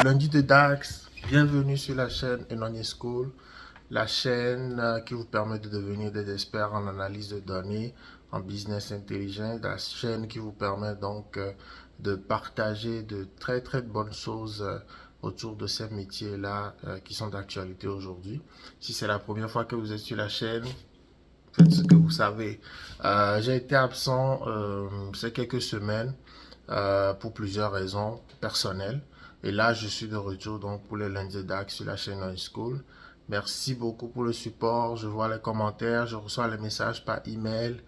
Lundi de DAX, bienvenue sur la chaîne Enoni School, la chaîne qui vous permet de devenir des experts en analyse de données, en business intelligent, la chaîne qui vous permet donc de partager de très bonnes choses autour de ces métiers-là qui sont d'actualité aujourd'hui. Si c'est la première fois que vous êtes sur la chaîne, faites ce que vous savez. J'ai été absent ces quelques semaines pour plusieurs raisons personnelles. Et là, je suis de retour donc pour les lundis DAX sur la chaîne High School. Merci beaucoup pour le support. Je vois les commentaires, je reçois les messages par email.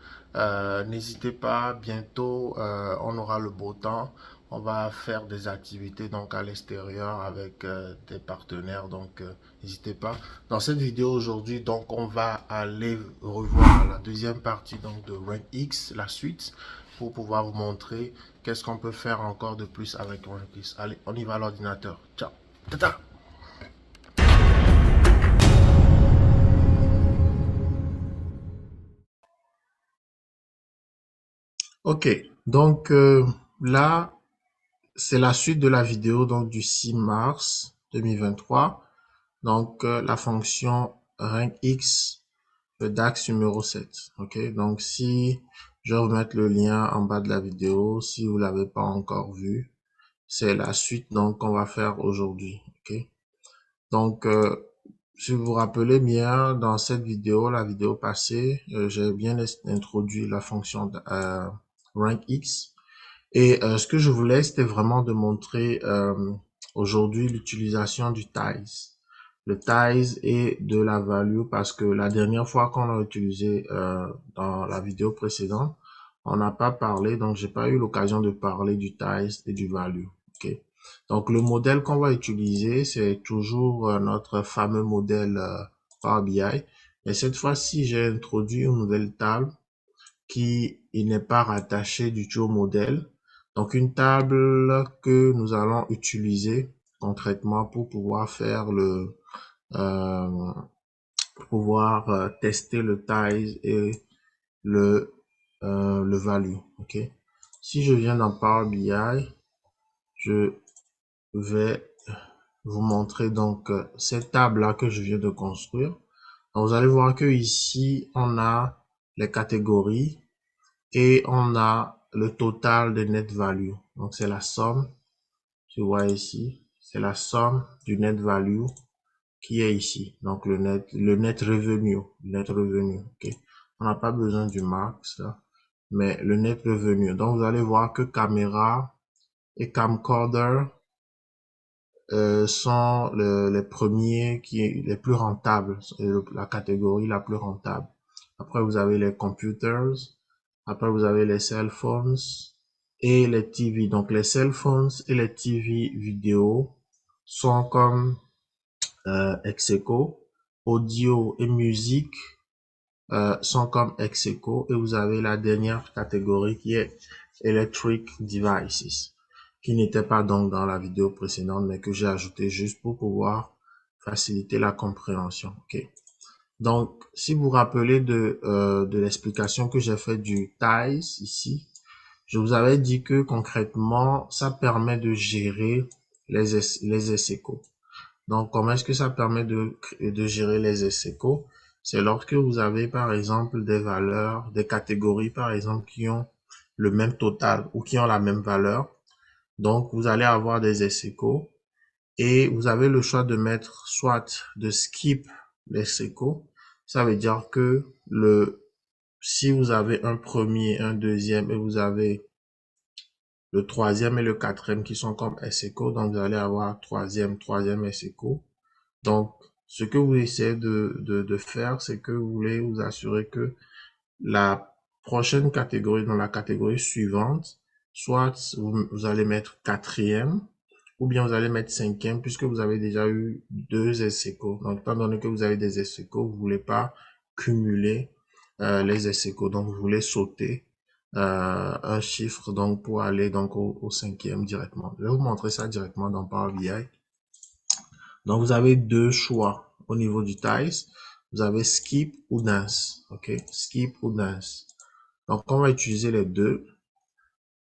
N'hésitez pas, bientôt on aura le beau temps. On va faire des activités donc à l'extérieur avec des partenaires. Donc n'hésitez pas. Dans cette vidéo aujourd'hui, donc on va aller revoir la deuxième partie donc de Rank X, la suite, pour pouvoir vous montrer qu'est-ce qu'on peut faire encore de plus avec Rank X. Allez, on y va à l'ordinateur. Ciao. Tata. Ok, donc là, c'est la suite de la vidéo donc du 6 mars 2023. Donc la fonction rank X, le DAX numéro 7. Ok, donc si je vais remettre le lien en bas de la vidéo, si vous l'avez pas encore vu, c'est la suite donc qu'on va faire aujourd'hui. Ok, donc si vous vous rappelez bien, dans cette vidéo, la vidéo passée, j'ai bien introduit la fonction rank X. Et ce que je voulais, c'était vraiment de montrer aujourd'hui l'utilisation du ties. Le ties et de la value parce que la dernière fois qu'on l'a utilisé dans la vidéo précédente, on n'a pas parlé, donc j'ai pas eu l'occasion de parler du ties et du value. Ok. Donc le modèle qu'on va utiliser, c'est toujours notre fameux modèle Power BI. Mais cette fois-ci, j'ai introduit une nouvelle table qui n'est pas rattaché du tout au modèle. Donc une table que nous allons utiliser concrètement pour pouvoir faire tester le size et le value. Ok. Si je viens dans Power BI, je vais vous montrer donc cette table là que je viens de construire. Donc, vous allez voir que ici on a les catégories et on a le total de net value. Donc, c'est la somme, tu vois ici, c'est la somme du net value qui est ici. Donc, le net revenu, ok. On n'a pas besoin du max, là, mais le net revenu. Donc, vous allez voir que caméra et camcorder sont les premiers les plus rentables, la catégorie la plus rentable. Après, vous avez les computers. Après, vous avez les cell phones et les TV. Donc, les cell phones et les TV vidéo sont comme ex aequo. Audio et musique sont comme ex aequo. Et vous avez la dernière catégorie qui est Electric Devices, qui n'était pas donc dans la vidéo précédente, mais que j'ai ajouté juste pour pouvoir faciliter la compréhension. Ok. Donc, si vous vous rappelez de l'explication que j'ai fait du ties ici, je vous avais dit que concrètement, ça permet de gérer les ex-aequo. Donc, comment est-ce que ça permet de gérer les ex-aequo? C'est lorsque vous avez, par exemple, des valeurs, des catégories, par exemple, qui ont le même total ou qui ont la même valeur. Donc, vous allez avoir des ex-aequo et vous avez le choix de mettre soit de skip les ex-aequo. Ça veut dire que si vous avez un premier, un deuxième et vous avez le troisième et le quatrième qui sont comme ex-aequo, donc vous allez avoir troisième ex-aequo. Donc, ce que vous essayez de faire, c'est que vous voulez vous assurer que la prochaine catégorie, dans la catégorie suivante, soit vous allez mettre quatrième, ou bien vous allez mettre cinquième, puisque vous avez déjà eu deux ex-aequo. Donc, étant donné que vous avez des ex-aequo, vous voulez pas cumuler les ex-aequo. Donc, vous voulez sauter un chiffre donc pour aller donc au cinquième directement. Je vais vous montrer ça directement dans Power BI. Donc, vous avez deux choix au niveau du ties. Vous avez skip ou dance. OK? Skip ou dance. Donc, on va utiliser les deux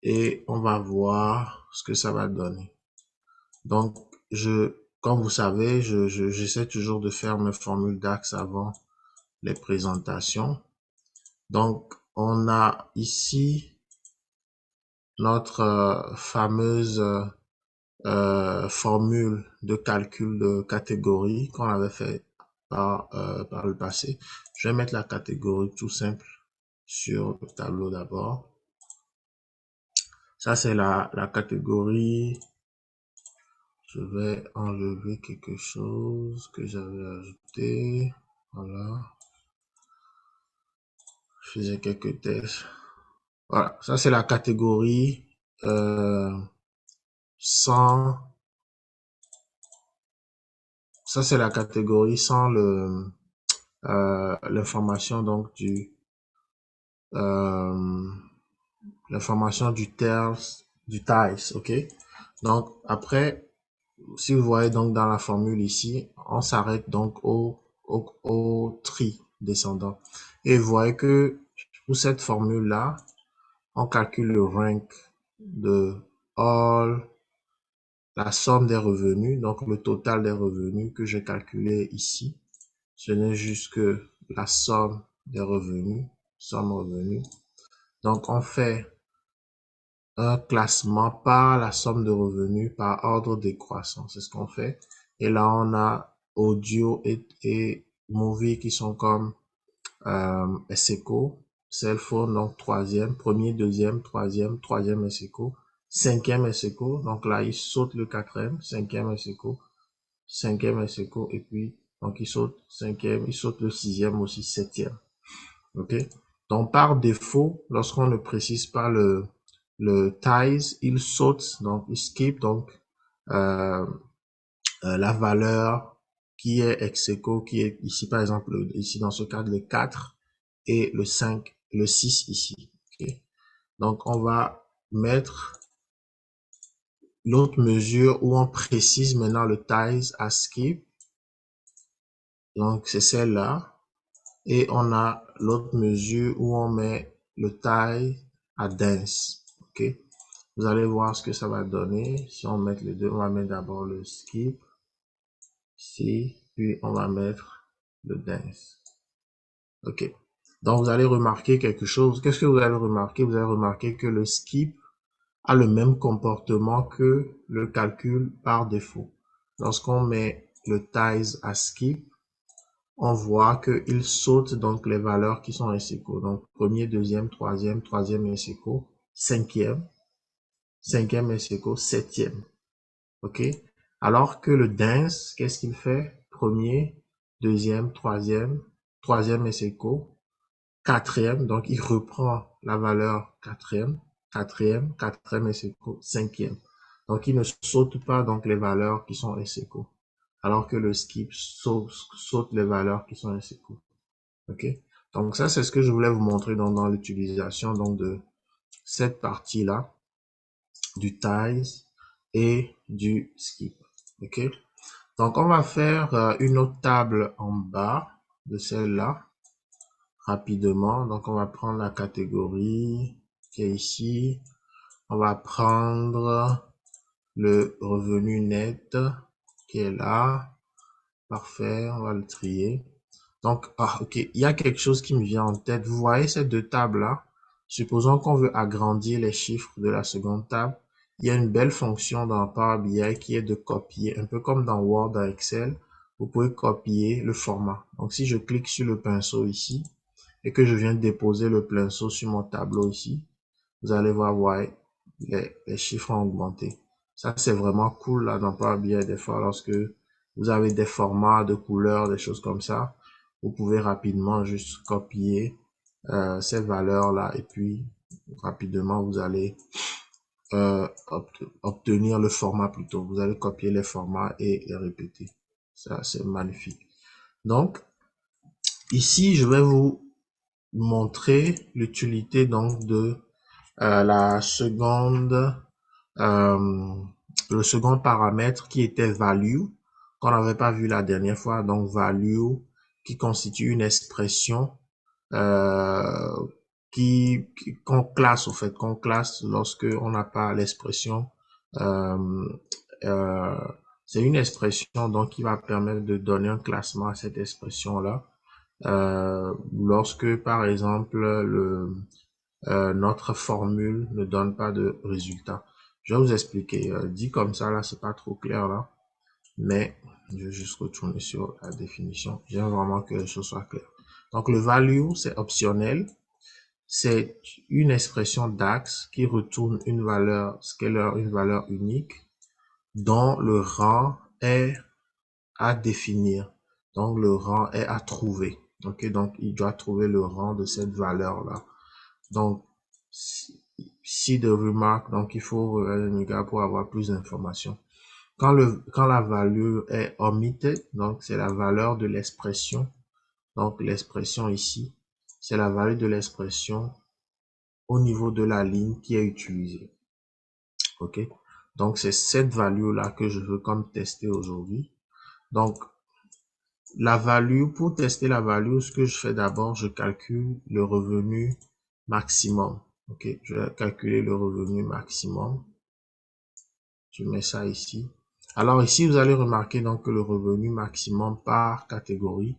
et on va voir ce que ça va donner. Donc, comme vous savez, j'essaie toujours de faire mes formules DAX avant les présentations. Donc, on a ici notre fameuse formule de calcul de catégorie qu'on avait fait par le passé. Je vais mettre la catégorie tout simple sur le tableau d'abord. Ça, c'est la catégorie. Je vais enlever quelque chose que j'avais ajouté. Voilà. Je faisais quelques tests. Voilà. Ça, c'est la catégorie sans. Ça, c'est la catégorie sans l'information donc euh, l'information du TIES, ok? Donc, après, si vous voyez donc dans la formule ici, on s'arrête donc au tri descendant. Et vous voyez que pour cette formule-là, on calcule le rank de all, la somme des revenus, donc le total des revenus que j'ai calculé ici. Ce n'est juste que la somme des revenus, somme revenus. Donc, on fait un classement par la somme de revenus par ordre décroissant. C'est ce qu'on fait. Et là, on a audio et movie qui sont comme SECO, cell phone, donc troisième, premier, deuxième, troisième SECO, cinquième SECO. Donc là, il saute le quatrième, cinquième SECO, et puis, donc il saute cinquième, il saute le sixième aussi, septième. OK? Donc, par défaut, lorsqu'on ne précise pas le ties, il saute, donc il skip, donc euh, la valeur qui est ex aequo, qui est ici, par exemple, ici dans ce cadre, le 4 et le 5, le 6 ici. Okay? Donc, on va mettre l'autre mesure où on précise maintenant le ties à skip. Donc, c'est celle-là. Et on a l'autre mesure où on met le tie à dense. OK? Vous allez voir ce que ça va donner. Si on met les deux, on va mettre d'abord le skip ici, puis on va mettre le dense. OK. Donc, vous allez remarquer quelque chose. Qu'est-ce que vous allez remarquer? Vous allez remarquer que le skip a le même comportement que le calcul par défaut. Lorsqu'on met le ties à skip, on voit qu'il saute donc les valeurs qui sont ex aequo. Donc, premier, deuxième, troisième ex aequo, cinquième ex aequo, septième. OK? Alors que le dense, qu'est-ce qu'il fait? Premier, deuxième, troisième ex aequo, quatrième. Donc, il reprend la valeur quatrième ex aequo, cinquième. Donc, il ne saute pas donc les valeurs qui sont ex aequo. Alors que le skip saute les valeurs qui sont ex aequo. OK? Donc, ça, c'est ce que je voulais vous montrer dans l'utilisation donc de cette partie-là, du ties et du skip. OK? Donc, on va faire une autre table en bas de celle-là rapidement. Donc, on va prendre la catégorie qui est ici. On va prendre le revenu net qui est là. Parfait, on va le trier. Donc, ok, il y a quelque chose qui me vient en tête. Vous voyez ces deux tables-là? Supposons qu'on veut agrandir les chiffres de la seconde table. Il y a une belle fonction dans Power BI qui est de copier, un peu comme dans Word, dans Excel. Vous pouvez copier le format. Donc, si je clique sur le pinceau ici et que je viens de déposer le pinceau sur mon tableau ici, vous allez voir, ouais, les chiffres ont augmenté. Ça, c'est vraiment cool là dans Power BI des fois lorsque vous avez des formats de couleurs, des choses comme ça. Vous pouvez rapidement juste copier ces valeurs-là et puis rapidement vous allez obtenir le format plutôt. Vous allez copier les formats et les répéter. Ça, c'est magnifique. Donc, ici, je vais vous montrer l'utilité donc de la seconde, euh, le second paramètre qui était value, qu'on n'avait pas vu la dernière fois. Donc, value qui constitue une expression euh, qu'on classe au fait, qu'on classe lorsque on n'a pas l'expression euh, euh, C'est une expression donc qui va permettre de donner un classement à cette expression-là. Lorsque, par exemple, notre formule ne donne pas de résultat. Je vais vous expliquer. Dit comme ça, là, c'est pas trop clair, là. Mais je vais juste retourner sur la définition. J'aime vraiment que les choses soient claires. Donc, le value, c'est optionnel. C'est une expression DAX qui retourne une valeur scalar, une valeur unique, dont le rang est à définir. Donc, le rang est à trouver. Ok, donc il doit trouver le rang de cette valeur-là. Donc, si de remarque, donc il faut regarder pour avoir plus d'informations. Quand la value est omitted, donc c'est la valeur de l'expression. Donc, l'expression ici, c'est la valeur de l'expression au niveau de la ligne qui est utilisée. Ok, donc c'est cette value là que je veux comme tester aujourd'hui. Donc la value, pour tester la value, ce que je fais d'abord, je calcule le revenu maximum. Ok, je vais calculer le revenu maximum. Je mets ça ici. Alors ici, vous allez remarquer donc que le revenu maximum par catégorie,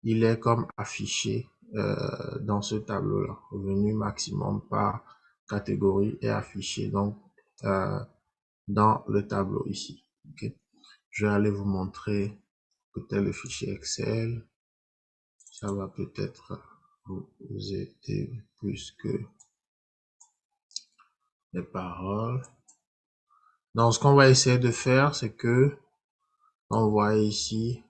il est comme affiché dans ce tableau-là. Revenu maximum par catégorie est affiché donc dans le tableau ici. Okay. Je vais aller vous montrer peut-être le fichier Excel. Ça va peut-être vous aider plus que les paroles. Donc, ce qu'on va essayer de faire, c'est que on voit ici,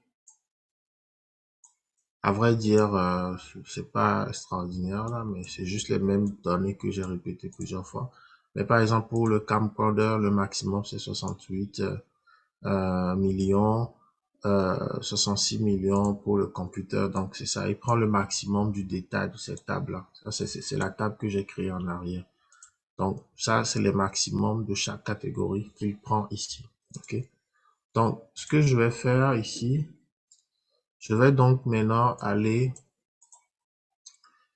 à vrai dire, c'est pas extraordinaire là, mais c'est juste les mêmes données que j'ai répétées plusieurs fois. Mais par exemple, pour le camcorder, le maximum c'est 68 millions, 66 millions pour le computer. Donc, c'est ça. Il prend le maximum du détail de cette table-là. Ça, c'est la table que j'ai créée en arrière. Donc, ça, c'est le maximum de chaque catégorie qu'il prend ici. OK? Donc, ce que je vais faire ici, je vais donc maintenant aller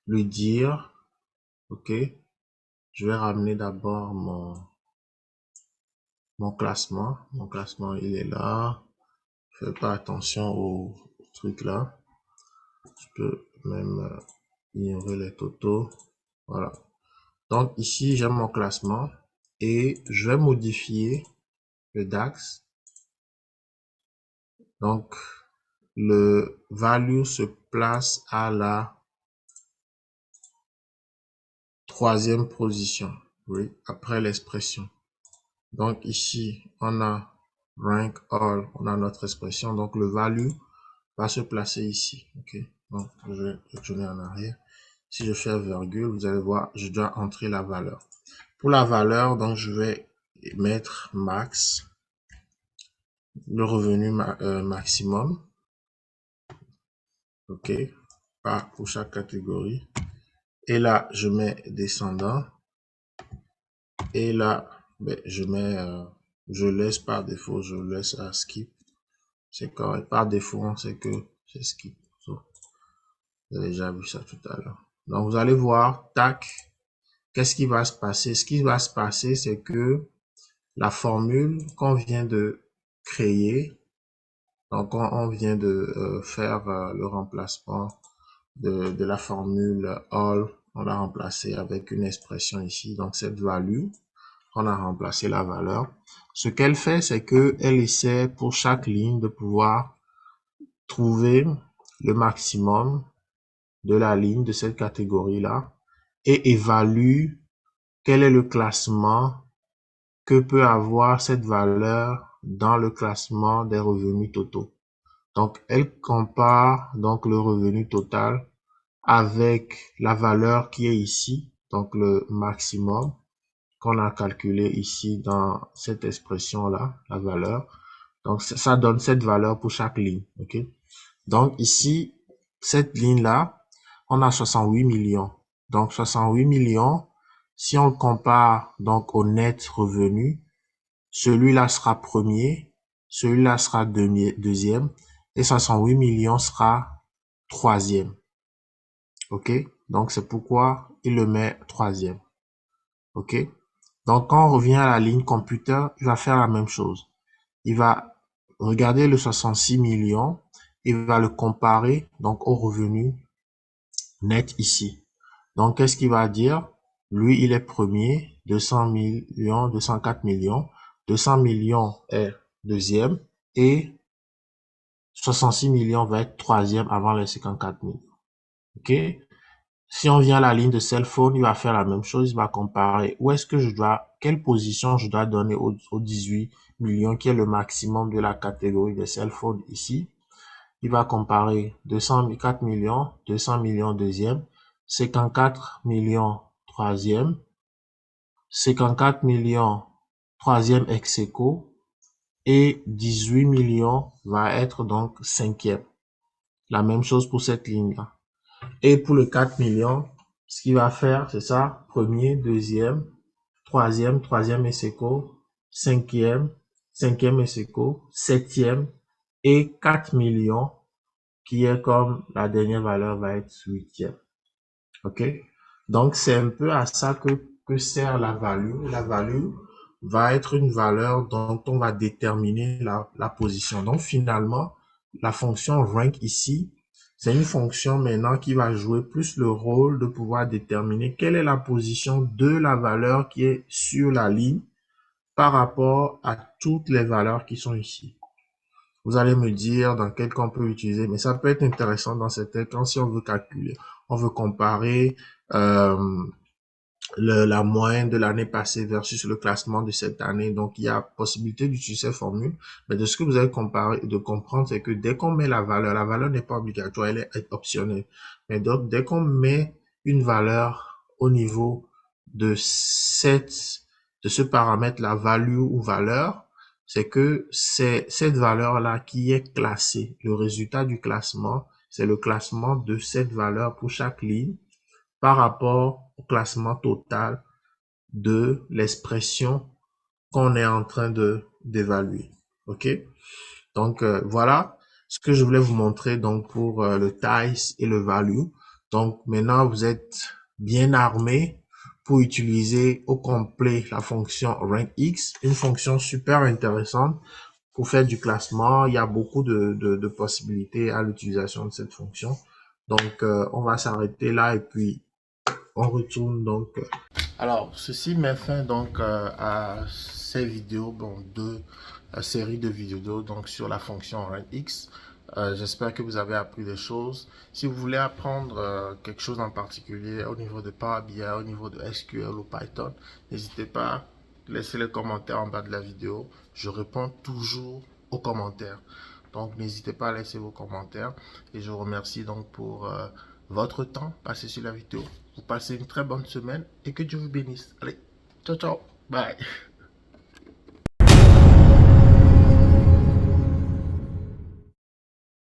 lui dire, OK, je vais ramener d'abord mon classement. Mon classement, il est là. Fais pas attention au truc là. Je peux même ignorer les totaux. Voilà. Donc ici, j'ai mon classement et je vais modifier le DAX. Donc, le value se place à la troisième position, oui, après l'expression. Donc ici, on a rank all, on a notre expression. Donc le value va se placer ici. Ok, donc je vais retourner en arrière. Si je fais virgule, vous allez voir, je dois entrer la valeur. Pour la valeur, donc je vais mettre max, le revenu maximum. Ok, pas pour chaque catégorie. Et là, je mets descendant. Et là, ben, je mets, je laisse par défaut, je laisse à skip. C'est correct. Par défaut, on sait que c'est skip. So, vous avez déjà vu ça tout à l'heure. Donc, vous allez voir, tac, qu'est-ce qui va se passer? Ce qui va se passer, c'est que la formule qu'on vient de créer, donc on vient de faire le remplacement de la formule all, on l'a remplacé avec une expression ici, donc cette value, on a remplacé la valeur. Ce qu'elle fait, c'est que elle essaie pour chaque ligne de pouvoir trouver le maximum de la ligne de cette catégorie-là et évalue quel est le classement que peut avoir cette valeur dans le classement des revenus totaux. Donc, elle compare donc le revenu total avec la valeur qui est ici, donc le maximum qu'on a calculé ici dans cette expression-là, la valeur. Donc, ça donne cette valeur pour chaque ligne. OK? Donc, ici, cette ligne-là, on a 68 millions. Donc, 68 millions, si on le compare donc au net revenu, celui-là sera premier, celui-là sera deuxième, et 68 millions sera troisième. OK? Donc, c'est pourquoi il le met troisième. OK? Donc, quand on revient à la ligne computer, il va faire la même chose. Il va regardez le 66 millions, il va le comparer donc au revenu net ici. Donc, qu'est-ce qu'il va dire? Lui, il est premier, 200 millions, 204 millions. 200 millions est deuxième et 66 millions va être troisième avant les 54 millions. OK? Si on vient à la ligne de cell phone, il va faire la même chose. Il va comparer où est-ce que je dois, quelle position je dois donner aux 18 millions qui est le maximum de la catégorie de cell phone ici. Il va comparer 204 millions, 200 millions deuxième, 54 millions troisième, 54 millions troisième ex aequo et 18 millions va être donc cinquième. La même chose pour cette ligne-là. Et pour le 4 millions, ce qu'il va faire, c'est ça, premier, deuxième, troisième ex aequo, cinquième ex aequo, septième et 4 millions qui est comme la dernière valeur va être huitième. OK? Donc, c'est un peu à ça que sert la value. La value va être une valeur dont on va déterminer la position. Donc, finalement, la fonction rank ici, c'est une fonction maintenant qui va jouer plus le rôle de pouvoir déterminer quelle est la position de la valeur qui est sur la ligne par rapport à toutes les valeurs qui sont ici. Vous allez me dire dans quel cas on peut utiliser, mais ça peut être intéressant dans certains cas si on veut calculer, on veut comparer euh, la moyenne de l'année passée versus le classement de cette année. Donc, il y a possibilité d'utiliser cette formule. Mais de ce que vous allez comparer, de comprendre, c'est que dès qu'on met la valeur n'est pas obligatoire, elle est optionnelle. Mais donc, dès qu'on met une valeur au niveau de de ce paramètre, la value ou valeur, c'est que c'est cette valeur-là qui est classée. Le résultat du classement, c'est le classement de cette valeur pour chaque ligne par rapport au classement total de l'expression qu'on est en train de d'évaluer. OK? Donc, voilà ce que je voulais vous montrer donc pour le TICE et le value. Donc, maintenant, vous êtes bien armé pour utiliser au complet la fonction rankX, une fonction super intéressante pour faire du classement. Il y a beaucoup de possibilités à l'utilisation de cette fonction. Donc, on va s'arrêter là et puis on retourne donc. Alors, ceci met fin donc à ces vidéos, bon, deux séries de vidéos donc sur la fonction RentX. J'espère que vous avez appris des choses. Si vous voulez apprendre quelque chose en particulier au niveau de Power BI, au niveau de SQL ou Python, n'hésitez pas à laisser les commentaires en bas de la vidéo. Je réponds toujours aux commentaires. Donc, n'hésitez pas à laisser vos commentaires. Et je vous remercie donc pour votre temps passé sur la vidéo. Vous passez une très bonne semaine et que Dieu vous bénisse. Allez, ciao, ciao. Bye.